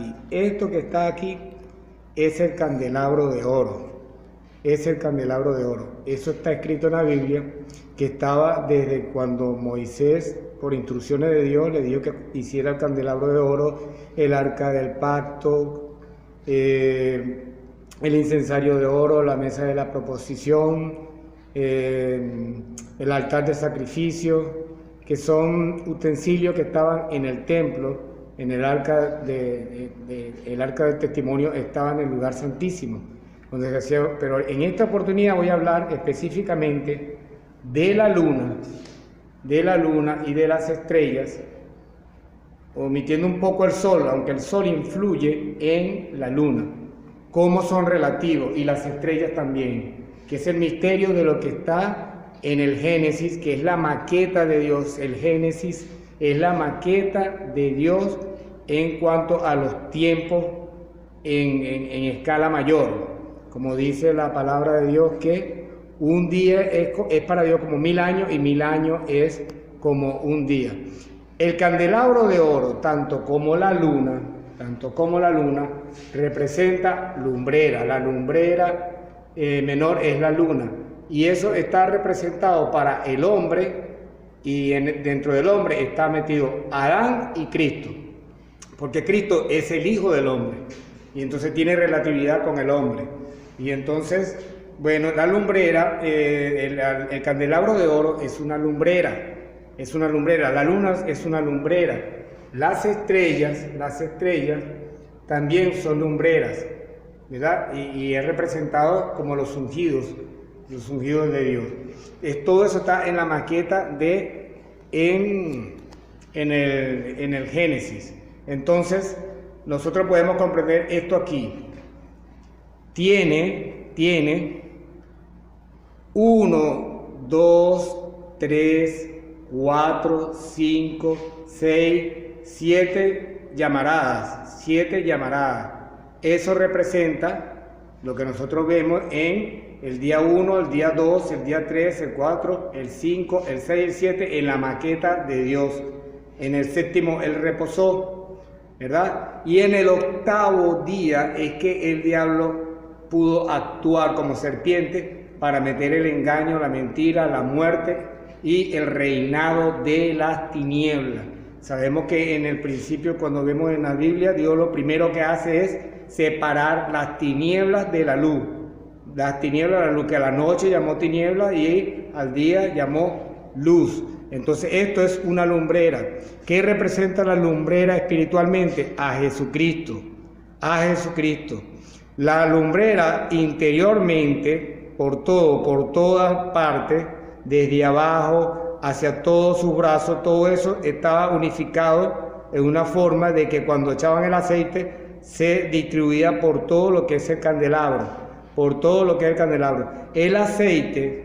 aquí. Esto que está aquí es el candelabro de oro. Es el candelabro de oro. Eso está escrito en la Biblia, que estaba desde cuando Moisés, por instrucciones de Dios, le dijo que hiciera el candelabro de oro, el arca del pacto, el incensario de oro, la mesa de la proposición, el altar de sacrificio, que son utensilios que estaban en el templo. En el arca el arca del testimonio estaba en el lugar santísimo, donde se hacía, pero en esta oportunidad voy a hablar específicamente de la luna y de las estrellas, omitiendo un poco el sol, aunque el sol influye en la luna, cómo son relativos, y las estrellas también, que es el misterio de lo que está en el Génesis, que es la maqueta de Dios. El Génesis es la maqueta de Dios en cuanto a los tiempos en escala mayor, como dice la palabra de Dios, que un día es para Dios como 1000 años y 1000 años es como un día. El candelabro de oro, tanto como la luna, representa lumbrera. La lumbrera menor es la luna, y eso está representado para el hombre, y dentro del hombre está metido Adán y Cristo, porque Cristo es el Hijo del hombre, y entonces tiene relatividad con el hombre. Y entonces, bueno, la lumbrera, el candelabro de oro es una lumbrera, la luna es una lumbrera, las estrellas también son lumbreras, ¿verdad? Y es representado como los ungidos de Dios. Todo eso está en la maqueta en el Génesis. Entonces, nosotros podemos comprender esto aquí. Tiene 1, 2, 3, 4, 5, 6, 7 llamaradas. Eso representa lo que nosotros vemos en el día 1, el día 2, el día 3, el 4, el 5, el 6 y el 7 en la maqueta de Dios. En el séptimo Él reposó, ¿verdad? Y en el octavo día es que el diablo pudo actuar como serpiente para meter el engaño, la mentira, la muerte y el reinado de las tinieblas. Sabemos que en el principio, cuando vemos en la Biblia, Dios lo primero que hace es separar las tinieblas de la luz. Las tinieblas de la luz, que a la noche llamó tiniebla y al día llamó luz. Entonces esto es una lumbrera. ¿Qué representa la lumbrera espiritualmente? A Jesucristo. La lumbrera interiormente, por todas partes, desde abajo hacia todos sus brazos, todo eso estaba unificado en una forma de que cuando echaban el aceite se distribuía por todo lo que es el candelabro, El aceite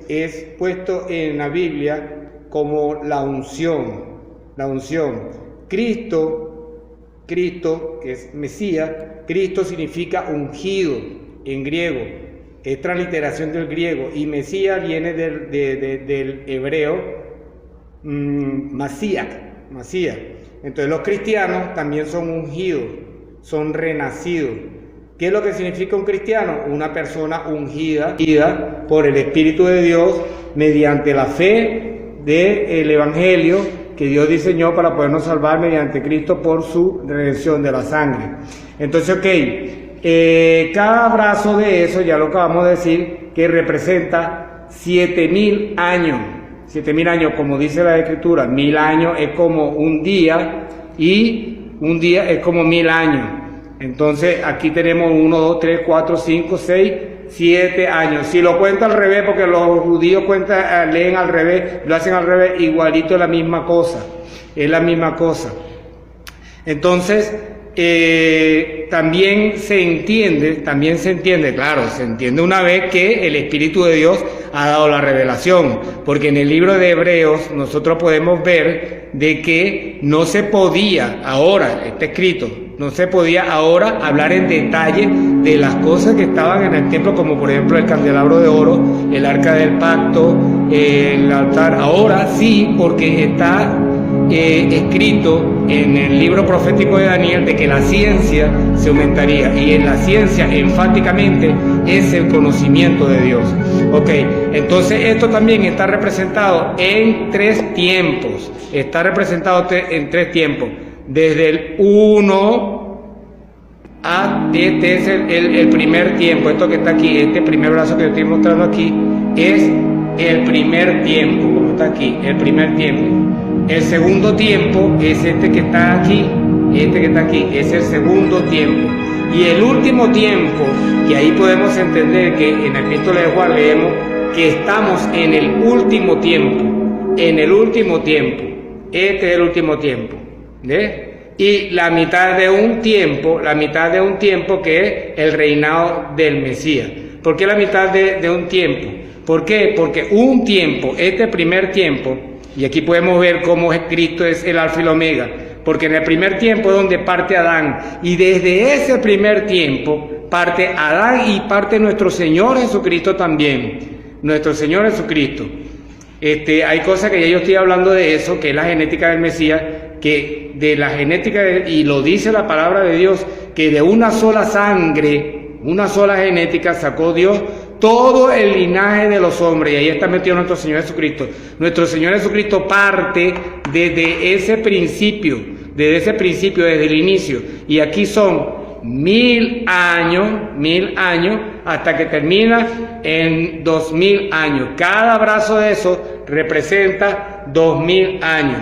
es puesto en la Biblia como la unción. Cristo, que es Mesías, Cristo significa ungido en griego, es transliteración del griego, y Mesías viene del hebreo Masías. Entonces los cristianos también son ungidos, son renacidos. ¿Qué es lo que significa un cristiano? Una persona ungida por el Espíritu de Dios mediante la fe del Evangelio que Dios diseñó para podernos salvar mediante Cristo por su redención de la sangre. Entonces, cada brazo de eso, ya lo acabamos de decir, que representa 7000 años. 7000 años, como dice la Escritura, 1000 años es como un día y un día es como 1000 años. Entonces aquí tenemos 1, 2, 3, 4, 5, 6, 7 años. Si lo cuento al revés, porque los judíos leen al revés, lo hacen al revés, igualito es la misma cosa. Entonces, también se entiende, claro, se entiende una vez que el Espíritu de Dios ha dado la revelación, porque en el libro de Hebreos nosotros podemos ver de que no se podía, ahora está escrito, no se podía ahora hablar en detalle de las cosas que estaban en el templo, como por ejemplo el candelabro de oro, el arca del pacto, el altar. Ahora sí, porque está escrito en el libro profético de Daniel de que la ciencia se aumentaría, y en la ciencia enfáticamente es el conocimiento de Dios. Ok, entonces esto también está representado en 3 tiempos, desde el 1 a este es el primer tiempo. Esto que está aquí, este primer brazo que yo estoy mostrando aquí, es el primer tiempo, como está aquí, el primer tiempo. El segundo tiempo es este que está aquí, es el segundo tiempo. Y el último tiempo, y ahí podemos entender que en la epístola de Juan leemos que estamos en el último tiempo, este es el último tiempo, ¿eh? Y la mitad de un tiempo que es el reinado del Mesías. ¿Por qué la mitad de un tiempo? ¿Por qué? Porque un tiempo, este primer tiempo, y aquí podemos ver cómo Cristo es el alfa y el omega, porque en el primer tiempo es donde parte Adán, y desde ese primer tiempo parte Adán y parte nuestro Señor Jesucristo también, nuestro Señor Jesucristo. Hay cosas que ya yo estoy hablando de eso, que es la genética del Mesías, que de la genética, y lo dice la palabra de Dios, que de una sola sangre, una sola genética sacó Dios todo el linaje de los hombres, y ahí está metido nuestro Señor Jesucristo. Nuestro Señor Jesucristo parte desde ese principio, desde el inicio, y aquí son 1000 años, hasta que termina en 2000 años. Cada brazo de eso representa 2000 años.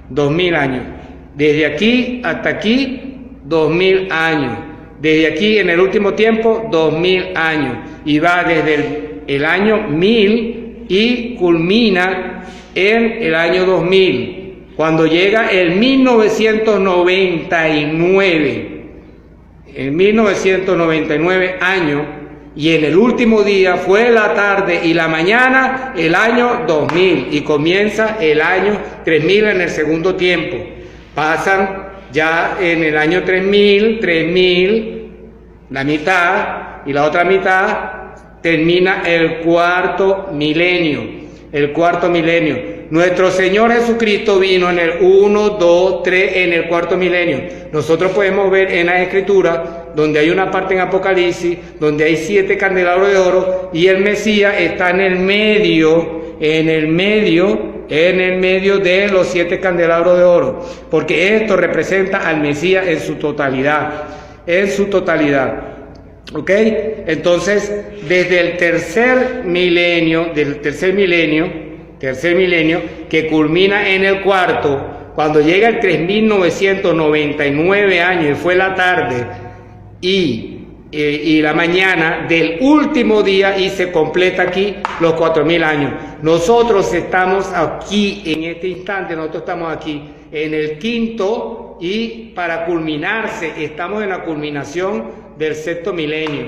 2000 años. Desde aquí hasta aquí, 2000 años. Desde aquí en el último tiempo, 2000 años. Y va desde el año 1000 y culmina en el año 2000. Cuando llega el 1999. En 1999 años, y en el último día fue la tarde y la mañana el año 2000, y comienza el año 3000 en el segundo tiempo. Pasan ya en el año 3000, la mitad, y la otra mitad termina el cuarto milenio. Nuestro Señor Jesucristo vino en el 1, 2, 3, en el cuarto milenio. Nosotros podemos ver en la Escritura, donde hay una parte en Apocalipsis, donde hay 7 candelabros de oro, y el Mesías está en el medio de los 7 candelabros de oro, porque esto representa al Mesías en su totalidad. ¿Ok? Entonces, desde el tercer milenio, que culmina en el cuarto, cuando llega el 3999 años, y fue la tarde y la mañana del último día, y se completa aquí los 4000 años. Nosotros estamos aquí, en este instante, estamos aquí en el quinto, y para culminarse, estamos en la culminación del sexto milenio.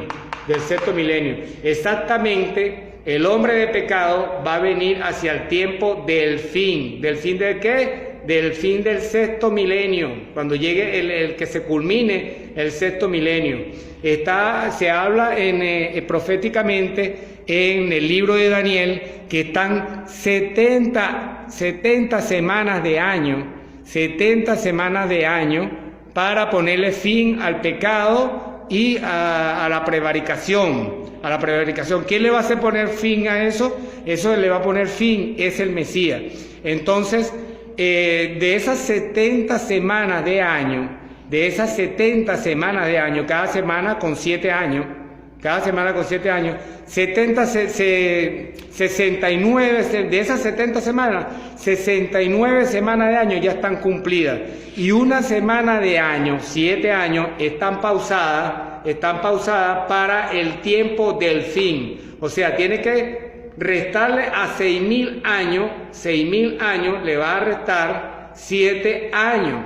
Exactamente, el hombre de pecado va a venir hacia el tiempo del fin. ¿Del fin de qué? Del fin del sexto milenio, cuando llegue el que se culmine el sexto milenio. Se habla proféticamente en el libro de Daniel que están 70 semanas de año, para ponerle fin al pecado y a la prevaricación. ¿Quién le va a hacer poner fin a eso? Eso le va a poner fin, es el Mesías. Entonces, de esas 70 semanas de año, cada semana con 7 años, 69, de esas 70 semanas, 69 semanas de año ya están cumplidas, y una semana de año, 7 años, están pausadas para el tiempo del fin. O sea, tiene que restarle a 6000 años, le va a restar 7 años,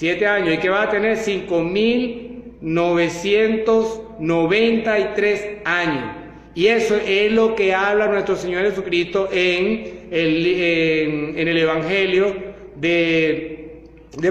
y que va a tener 5993 años. Y eso es lo que habla nuestro Señor Jesucristo en el Evangelio de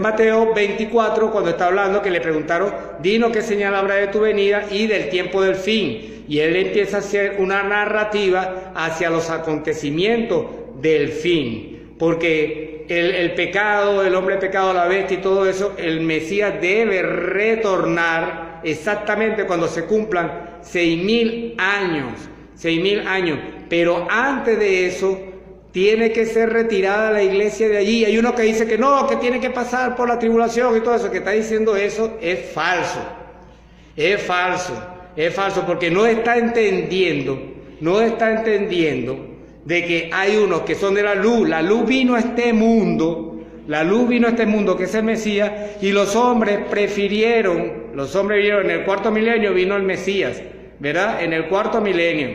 Mateo 24, cuando está hablando, que le preguntaron: dinos qué señal habrá de tu venida y del tiempo del fin. Y él empieza a hacer una narrativa hacia los acontecimientos del fin, porque el pecado, el hombre pecado, la bestia y todo eso, el Mesías debe retornar exactamente cuando se cumplan 6.000 años, 6.000 años. Pero antes de eso, tiene que ser retirada la iglesia de allí. Hay uno que dice que no, que tiene que pasar por la tribulación y todo eso. Que está diciendo eso es falso. Es falso. Es falso porque no está entendiendo de que hay unos que son de la luz. La luz vino a este mundo. La luz vino a este mundo, que es el Mesías. Y los hombres vieron, en el cuarto milenio vino el Mesías. ¿Verdad? En el cuarto milenio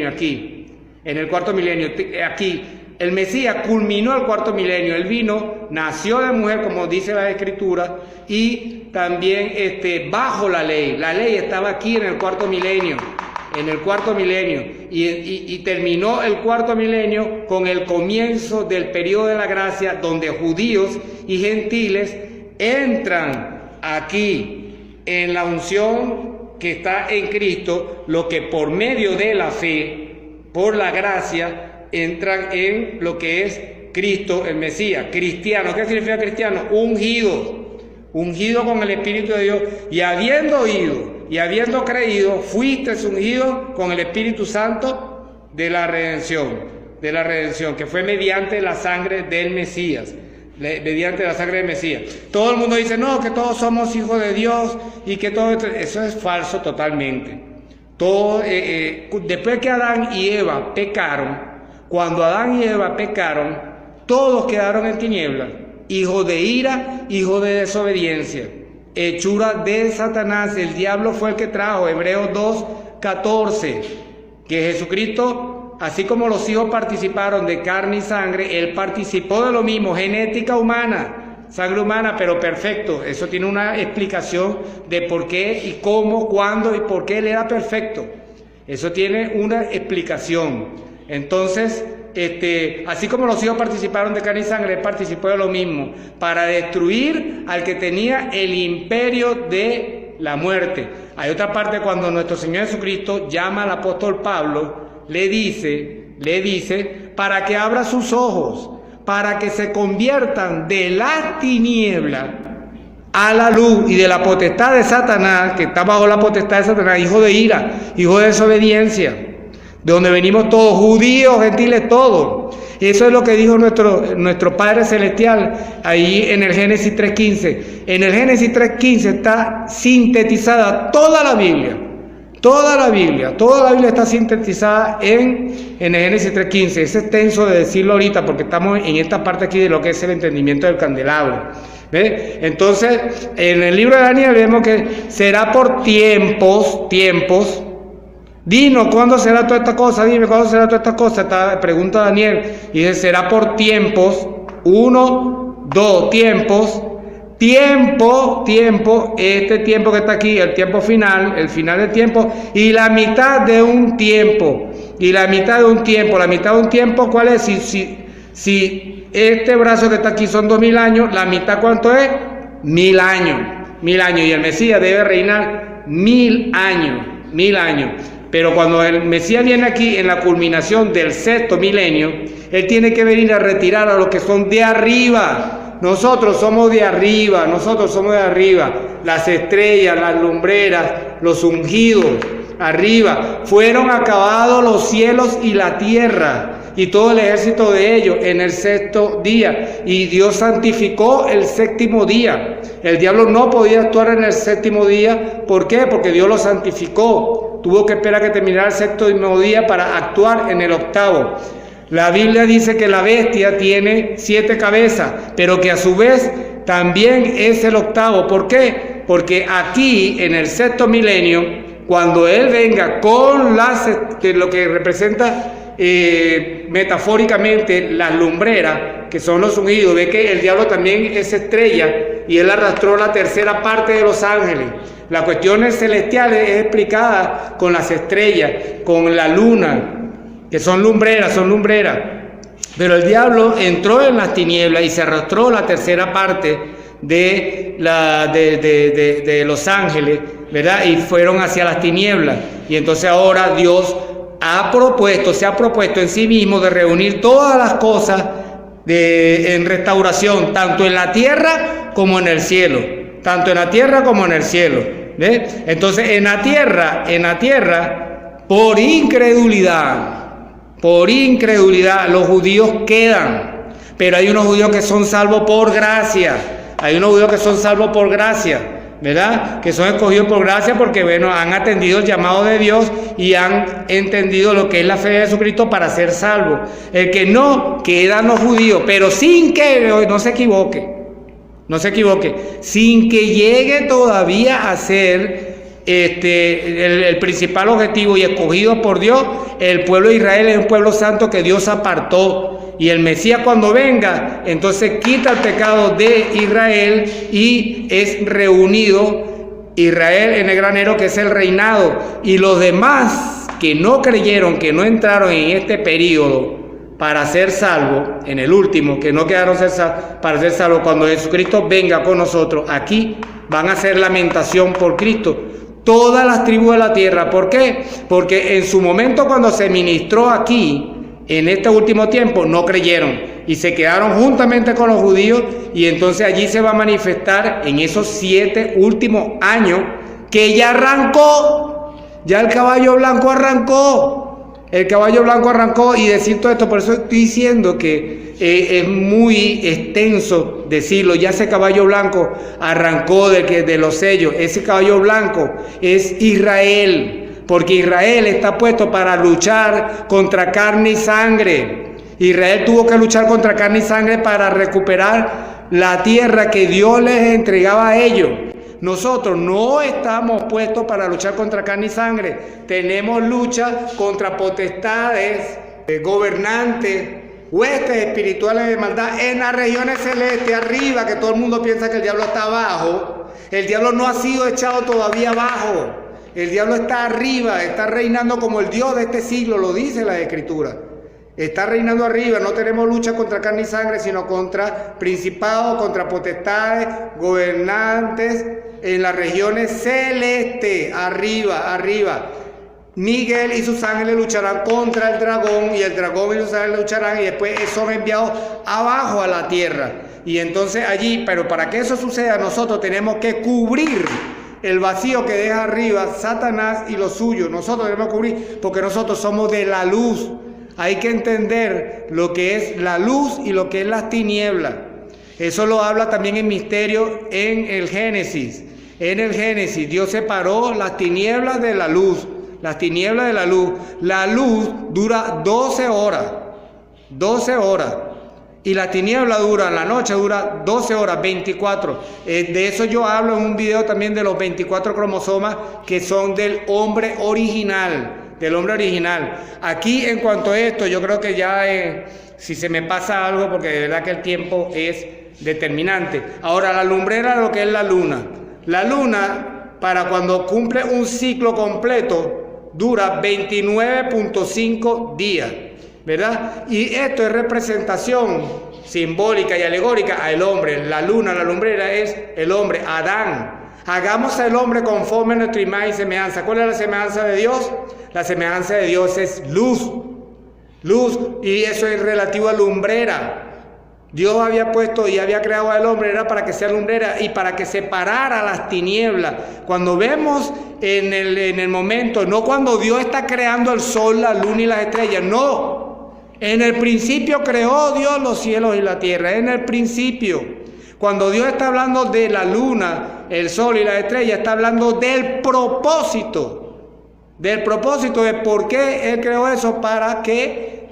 aquí. En el cuarto milenio, aquí, el Mesías culminó el cuarto milenio. Él vino, nació de mujer, como dice la Escritura, y también bajo la ley. La ley estaba aquí en el cuarto milenio, y terminó el cuarto milenio con el comienzo del periodo de la gracia, donde judíos y gentiles entran aquí en la unción que está en Cristo, lo que por medio de la fe, por la gracia, entran en lo que es Cristo, el Mesías. Cristiano, ¿qué significa cristiano? Ungido con el Espíritu de Dios, y habiendo oído y habiendo creído, fuiste ungido con el Espíritu Santo de la redención, que fue mediante la sangre del Mesías. Mediante la sangre del Mesías. Todo el mundo dice, no, que todos somos hijos de Dios y que todo esto, eso es falso totalmente. Después que Adán y Eva pecaron, cuando Adán y Eva pecaron, todos quedaron en tinieblas, hijos de ira, hijos de desobediencia, hechura de Satanás. El diablo fue el que trajo, Hebreos 2:14, que Jesucristo, así como los hijos participaron de carne y sangre, él participó de lo mismo, genética humana, sangre humana, pero perfecto. Eso tiene una explicación de por qué y cómo, cuándo y por qué él era perfecto. Eso tiene una explicación. Entonces, así como los hijos participaron de carne y sangre, él participó de lo mismo, para destruir al que tenía el imperio de la muerte. Hay otra parte cuando nuestro Señor Jesucristo llama al apóstol Pablo, le dice, para que abra sus ojos, para que se conviertan de la tiniebla a la luz, y de la potestad de Satanás, que está bajo la potestad de Satanás, hijo de ira, hijo de desobediencia, de donde venimos todos, judíos, gentiles, todos. Eso es lo que dijo nuestro Padre Celestial ahí en el Génesis 3:15. En el Génesis 3:15 está sintetizada toda la Biblia. Toda la Biblia está sintetizada en el Génesis 3:15. Es extenso de decirlo ahorita porque estamos en esta parte aquí de lo que es el entendimiento del candelabro. ¿Ve? Entonces, en el libro de Daniel vemos que será por tiempos. Dinos, ¿cuándo será toda esta cosa? Dime, ¿cuándo será toda esta cosa? Pregunta Daniel. Y dice, será por tiempos. 1, 2, tiempos. Tiempo, este tiempo que está aquí, el tiempo final, el final del tiempo, y la mitad de un tiempo, la mitad de un tiempo, ¿cuál es? Si este brazo que está aquí son 2000 años, la mitad ¿cuánto es? 1000 años, y el Mesías debe reinar 1000 años, pero cuando el Mesías viene aquí en la culminación del sexto milenio, él tiene que venir a retirar a los que son de arriba. Nosotros somos de arriba, las estrellas, las lumbreras, los ungidos, arriba. Fueron acabados los cielos y la tierra y todo el ejército de ellos en el sexto día. Y Dios santificó el séptimo día. El diablo no podía actuar en el séptimo día. ¿Por qué? Porque Dios lo santificó. Tuvo que esperar a que terminara el séptimo día para actuar en el octavo. La Biblia dice que la bestia tiene 7 cabezas, pero que a su vez también es el octavo. ¿Por qué? Porque aquí en el sexto milenio, cuando Él venga con lo que representa metafóricamente las lumbreras, que son los ungidos, ve que el diablo también es estrella y Él arrastró la tercera parte de los ángeles. Las cuestiones celestiales es explicada con las estrellas, con la luna, que son lumbreras, pero el diablo entró en las tinieblas y se arrastró la tercera parte de los ángeles, ¿verdad? Y fueron hacia las tinieblas, y entonces ahora Dios se ha propuesto en sí mismo de reunir todas las cosas en restauración, tanto en la tierra como en el cielo. Tanto en la tierra como en el cielo. ¿Ves? Entonces, en la tierra, por incredulidad, los judíos quedan. Pero hay unos judíos que son salvos por gracia. ¿Verdad? Que son escogidos por gracia porque, bueno, han atendido el llamado de Dios y han entendido lo que es la fe de Jesucristo para ser salvos. El que no, quedan los judíos, pero sin que, no se equivoque, sin que llegue todavía a ser el principal objetivo y escogido por Dios. El pueblo de Israel es un pueblo santo que Dios apartó. Y el Mesías, cuando venga, entonces quita el pecado de Israel y es reunido Israel en el granero, que es el reinado. Y los demás que no creyeron, que no entraron en este periodo para ser salvos, en el último, que no quedaron para ser salvos, cuando Jesucristo venga con nosotros, aquí van a hacer lamentación por Cristo. Todas las tribus de la tierra. ¿Por qué? Porque en su momento, cuando se ministró aquí, en este último tiempo, no creyeron y se quedaron juntamente con los judíos, y entonces allí se va a manifestar en esos 7 últimos años que ya arrancó, ya el caballo blanco arrancó, y decir todo esto, por eso estoy diciendo que es muy extenso decirlo. Ya ese caballo blanco arrancó de los sellos. Ese caballo blanco es Israel. Porque Israel está puesto para luchar contra carne y sangre. Israel tuvo que luchar contra carne y sangre para recuperar la tierra que Dios les entregaba a ellos. Nosotros no estamos puestos para luchar contra carne y sangre. Tenemos lucha contra potestades, gobernantes, huestes espirituales de maldad en las regiones celestes, arriba, que todo el mundo piensa que el diablo está abajo. El diablo no ha sido echado todavía abajo. El diablo está arriba, está reinando como el Dios de este siglo, lo dice la Escritura. Está reinando arriba. No tenemos lucha contra carne y sangre, sino contra principados, contra potestades, gobernantes en las regiones celestes, arriba. Miguel y sus ángeles lucharán contra el dragón, y el dragón y sus ángeles lucharán, y después son enviados abajo a la tierra. Y entonces allí, pero para que eso suceda, nosotros tenemos que cubrir el vacío que deja arriba Satanás y los suyos. Nosotros debemos cubrir, porque nosotros somos de la luz. Hay que entender lo que es la luz y lo que es las tinieblas. Eso lo habla también en misterio en el Génesis. En el Génesis Dios separó las tinieblas de la luz. Las tinieblas de la luz. La luz dura 12 horas. 12 horas. Y la tiniebla la noche dura 12 horas, 24. De eso yo hablo en un video también, de los 24 cromosomas que son del hombre original. Aquí, en cuanto a esto, yo creo que ya, si se me pasa algo, porque de verdad que el tiempo es determinante. Ahora, la lumbrera, lo que es la luna. La luna, para cuando cumple un ciclo completo, dura 29.5 días. ¿Verdad? Y esto es representación simbólica y alegórica al hombre. La luna, la lumbrera, es el hombre, Adán. Hagamos al hombre conforme a nuestra imagen y semejanza. ¿Cuál es la semejanza de Dios? La semejanza de Dios es luz. Y eso es relativo a lumbrera. Dios había puesto y había creado al hombre, era para que sea lumbrera y para que separara las tinieblas. Cuando vemos en el momento, no cuando Dios está creando el sol, la luna y las estrellas, no. En el principio creó Dios los cielos y la tierra, en el principio. Cuando Dios está hablando de la luna, el sol y las estrellas, está hablando del propósito de por qué Él creó eso, para que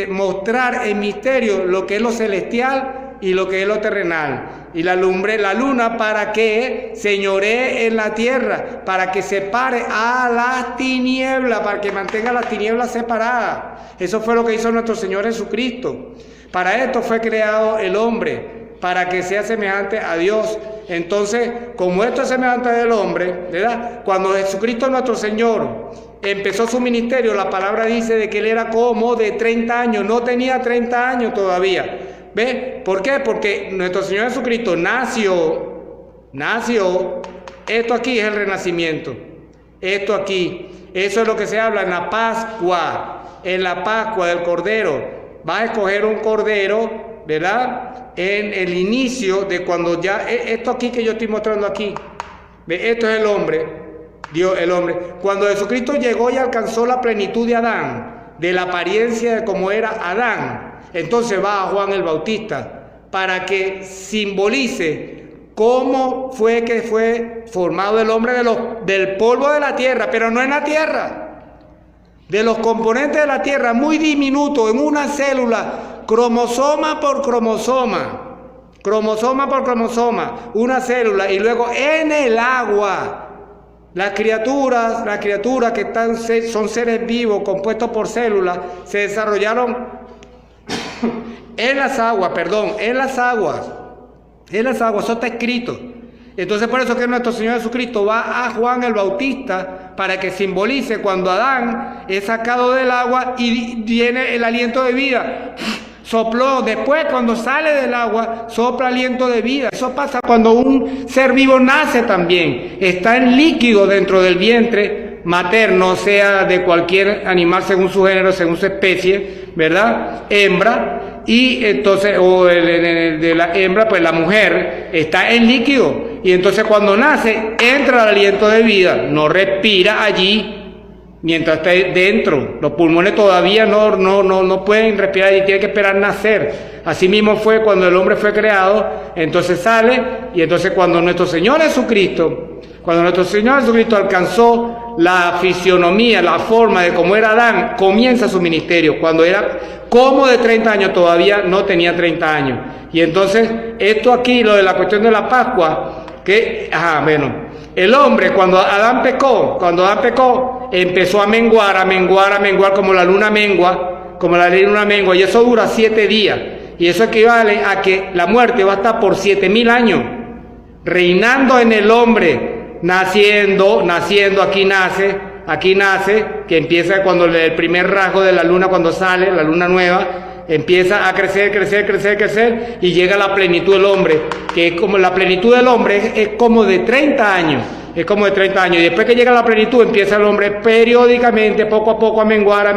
mostrar en misterio lo que es lo celestial y lo que es lo terrenal. Y la luna, para que señoree en la tierra, para que separe a las tinieblas, para que mantenga las tinieblas separadas. Eso fue lo que hizo nuestro Señor Jesucristo. Para esto fue creado el hombre, para que sea semejante a Dios. Entonces, como esto es semejante del hombre, ¿verdad? Cuando Jesucristo nuestro Señor empezó su ministerio, la palabra dice de que Él era como de 30 años, no tenía 30 años todavía. ¿Ve? ¿Por qué? Porque nuestro Señor Jesucristo nació. Esto aquí es el renacimiento. Esto aquí. Eso es lo que se habla en la Pascua. En la Pascua del Cordero. Va a escoger un cordero ¿verdad? En el inicio de cuando ya, esto aquí que yo estoy mostrando aquí, esto es el hombre, Dios, el hombre. Cuando Jesucristo llegó y alcanzó la plenitud de Adán, de la apariencia de cómo era Adán, entonces va a Juan el Bautista para que simbolice cómo fue que fue formado el hombre del polvo de la tierra, pero no en la tierra, de los componentes de la tierra, muy diminuto, en una célula, cromosoma por cromosoma, una célula, y luego en el agua. Las criaturas que son seres vivos compuestos por células, se desarrollaron en las aguas, eso está escrito. Entonces por eso que nuestro Señor Jesucristo va a Juan el Bautista para que simbolice cuando Adán es sacado del agua y viene el aliento de vida. Sopló, después cuando sale del agua, sopla aliento de vida. Eso pasa cuando un ser vivo nace también. Está en líquido dentro del vientre materno, sea de cualquier animal según su género, según su especie, ¿verdad? Hembra. Y entonces, de la hembra, pues la mujer está en líquido. Y entonces cuando nace, entra el aliento de vida. No respira allí mientras está dentro. Los pulmones todavía no pueden respirar y tienen que esperar nacer. Así mismo fue cuando el hombre fue creado. Entonces sale, y entonces cuando nuestro Señor Jesucristo alcanzó la fisionomía, la forma de cómo era Adán, comienza su ministerio. Cuando era como de 30 años, todavía no tenía 30 años. Y entonces, esto aquí, lo de la cuestión de la Pascua, el hombre, cuando Adán pecó, empezó a menguar como la luna mengua, y eso dura 7 días. Y eso equivale a que la muerte va a estar por 7,000 años, reinando en el hombre, naciendo, aquí nace, que empieza cuando el primer rasgo de la luna, cuando sale, la luna nueva, empieza a crecer, y llega a la plenitud del hombre, que es como la plenitud del hombre, es como de 30 años. Es como de 30 años, y después que llega a la plenitud empieza el hombre periódicamente, poco a poco, a menguar,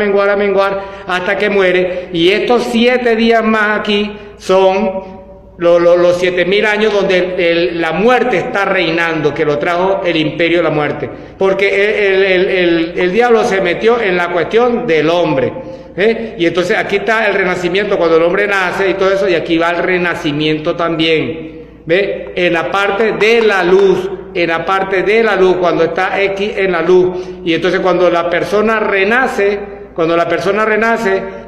hasta que muere. Y estos 7 días más aquí son los 7,000 años donde la muerte está reinando, que lo trajo el imperio de la muerte. Porque el diablo se metió en la cuestión del hombre. Y entonces aquí está el renacimiento, cuando el hombre nace y todo eso, y aquí va el renacimiento también. ¿Ve? En la parte de la luz, cuando está X en la luz. Y entonces cuando la persona renace,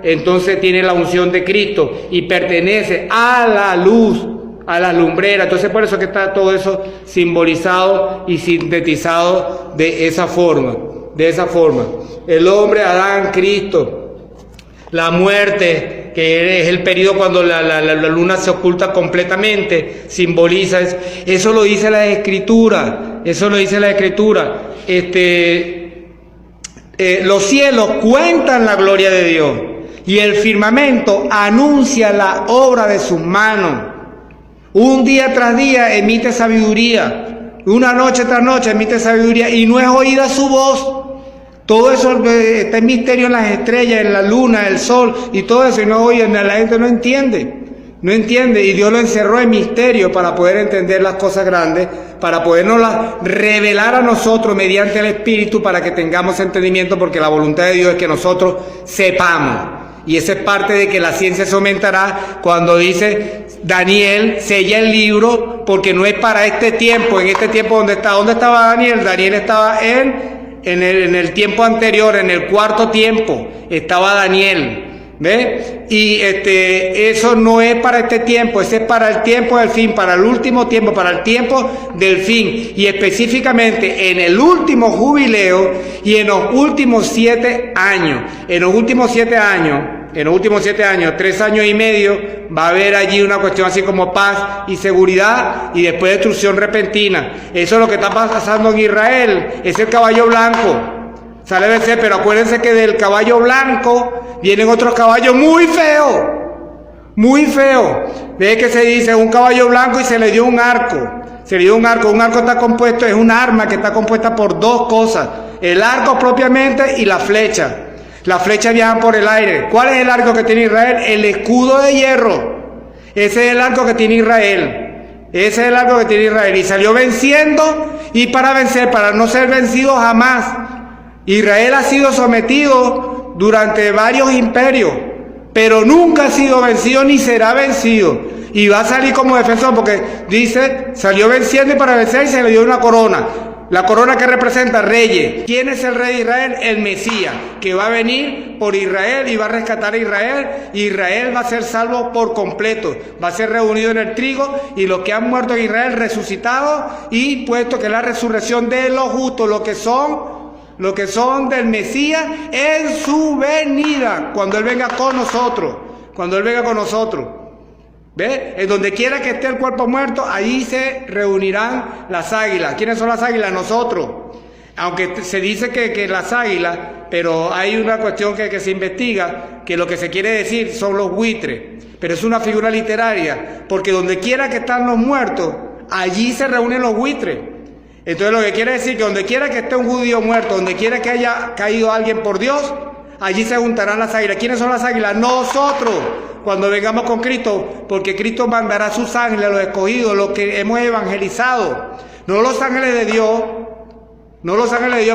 entonces tiene la unción de Cristo y pertenece a la luz, a la lumbrera. Entonces por eso que está todo eso simbolizado y sintetizado de esa forma. El hombre, Adán, Cristo. La muerte, que es el periodo cuando la luna se oculta completamente, simboliza eso. Eso lo dice la Escritura. Los cielos cuentan la gloria de Dios, y el firmamento anuncia la obra de sus manos. Un día tras día emite sabiduría, una noche tras noche emite sabiduría, y no es oída su voz. Todo eso está en misterio en las estrellas, en la luna, el sol y todo eso, y no oyen, la gente no entiende, y Dios lo encerró en misterio para poder entender las cosas grandes, para podernoslas revelar a nosotros mediante el Espíritu, para que tengamos entendimiento, porque la voluntad de Dios es que nosotros sepamos. Y esa es parte de que la ciencia se aumentará cuando dice Daniel, sella el libro, porque no es para este tiempo. En este tiempo, ¿dónde estaba Daniel? Daniel estaba en el tiempo anterior, en el cuarto tiempo, estaba Daniel. ¿Ve? Y eso no es para este tiempo, ese es para el tiempo del fin, para el último tiempo, para el tiempo del fin, y específicamente en el último jubileo y en los últimos 7 años. En los últimos 7 años, 3 años y medio, va a haber allí una cuestión así como paz y seguridad, y después destrucción repentina. Eso es lo que está pasando en Israel, es el caballo blanco. Sale de ser, pero acuérdense que del caballo blanco vienen otros caballos muy feos. Ve que se dice un caballo blanco y se le dio un arco. Un arco está compuesto, es un arma que está compuesta por 2 cosas. El arco propiamente y la flecha. Las flechas viajan por el aire. ¿Cuál es el arco que tiene Israel? El escudo de hierro. Ese es el arco que tiene Israel. Ese es el arco que tiene Israel. Y salió venciendo, y para vencer, para no ser vencido jamás. Israel ha sido sometido durante varios imperios, pero nunca ha sido vencido ni será vencido. Y va a salir como defensor, porque dice, salió venciendo y para vencer y se le dio una corona. La corona que representa reyes. ¿Quién es el rey de Israel? El Mesías, que va a venir por Israel y va a rescatar a Israel. Israel va a ser salvo por completo. Va a ser reunido en el trigo, y los que han muerto en Israel resucitados, y puesto que la resurrección de los justos, lo que son del Mesías, en su venida, cuando Él venga con nosotros. Cuando Él venga con nosotros. ¿Ve? En donde quiera que esté el cuerpo muerto, allí se reunirán las águilas. ¿Quiénes son las águilas? Nosotros. Aunque se dice que las águilas, pero hay una cuestión que se investiga, que lo que se quiere decir son los buitres. Pero es una figura literaria, porque donde quiera que están los muertos, allí se reúnen los buitres. Entonces lo que quiere decir que donde quiera que esté un judío muerto, donde quiera que haya caído alguien por Dios, allí se juntarán las águilas. ¿Quiénes son las águilas? Nosotros. Cuando vengamos con Cristo, porque Cristo mandará a sus ángeles, a los escogidos, los que hemos evangelizado. No los ángeles de Dios,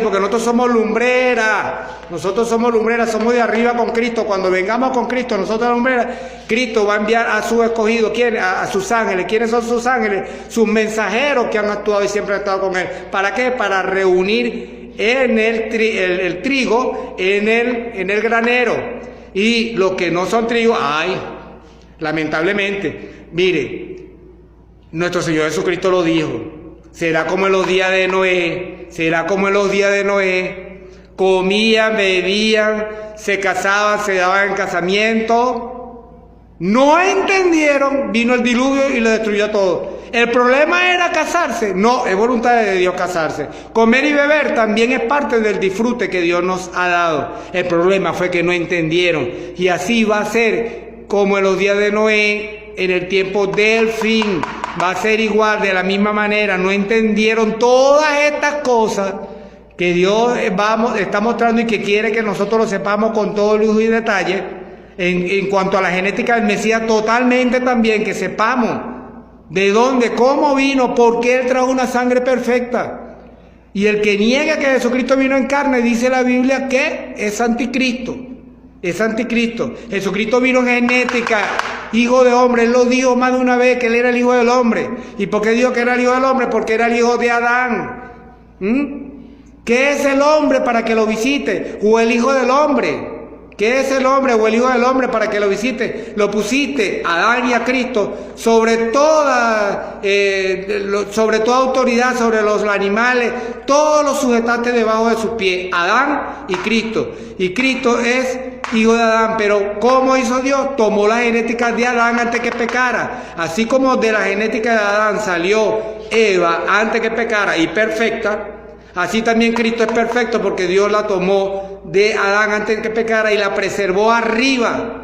porque nosotros somos lumbreras. Nosotros somos lumbreras, somos de arriba con Cristo. Cuando vengamos con Cristo, nosotros lumbreras, Cristo va a enviar a sus escogidos. ¿Quién? A sus ángeles. ¿Quiénes son sus ángeles? Sus mensajeros que han actuado y siempre han estado con Él. ¿Para qué? Para reunir en el trigo, en el granero. Y los que no son trigo, ay, lamentablemente, mire, nuestro Señor Jesucristo lo dijo, será como en los días de Noé, será como en los días de Noé, comían, bebían, se casaban, se daban en casamiento, no entendieron, vino el diluvio y lo destruyó todo. ¿El problema era casarse? No, es voluntad de Dios casarse. Comer y beber también es parte del disfrute que Dios nos ha dado. El problema fue que no entendieron. Y así va a ser como en los días de Noé, en el tiempo del fin. Va a ser igual, de la misma manera. No entendieron todas estas cosas que Dios está mostrando y que quiere que nosotros lo sepamos con todo lujo y detalle. En cuanto a la genética del Mesías, totalmente también, que sepamos de dónde, cómo vino, por qué Él trajo una sangre perfecta. Y el que niega que Jesucristo vino en carne, dice la Biblia que es anticristo. Es anticristo. Jesucristo vino en genética, hijo de hombre. Él lo dijo más de una vez que Él era el hijo del hombre. ¿Y por qué dijo que era el hijo del hombre? Porque era el hijo de Adán. ¿Qué es el hombre para que lo visite? ¿O el hijo del hombre? ¿Qué es el hombre o el hijo del hombre para que lo visite? Lo pusiste a Adán y a Cristo sobre toda autoridad, sobre los animales, todos los sujetaste debajo de sus pies, Adán y Cristo. Y Cristo es hijo de Adán, pero ¿cómo hizo Dios? Tomó la genética de Adán antes que pecara. Así como de la genética de Adán salió Eva antes que pecara y perfecta, así también Cristo es perfecto, porque Dios la tomó de Adán antes que pecara y la preservó arriba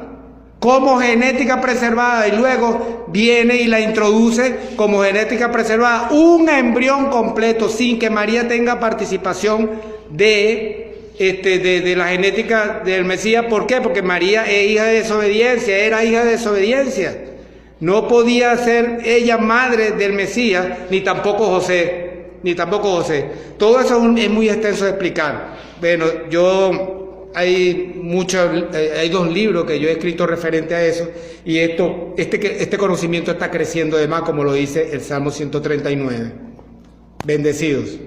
como genética preservada, y luego viene y la introduce como genética preservada, un embrión completo, sin que María tenga participación de la genética del Mesías. ¿Por qué? Porque María es hija de desobediencia, era hija de desobediencia. No podía ser ella madre del Mesías, ni tampoco José. Todo eso es muy extenso de explicar. Bueno, hay 2 libros que yo he escrito referente a eso, y este conocimiento está creciendo de más, como lo dice el Salmo 139. Bendecidos.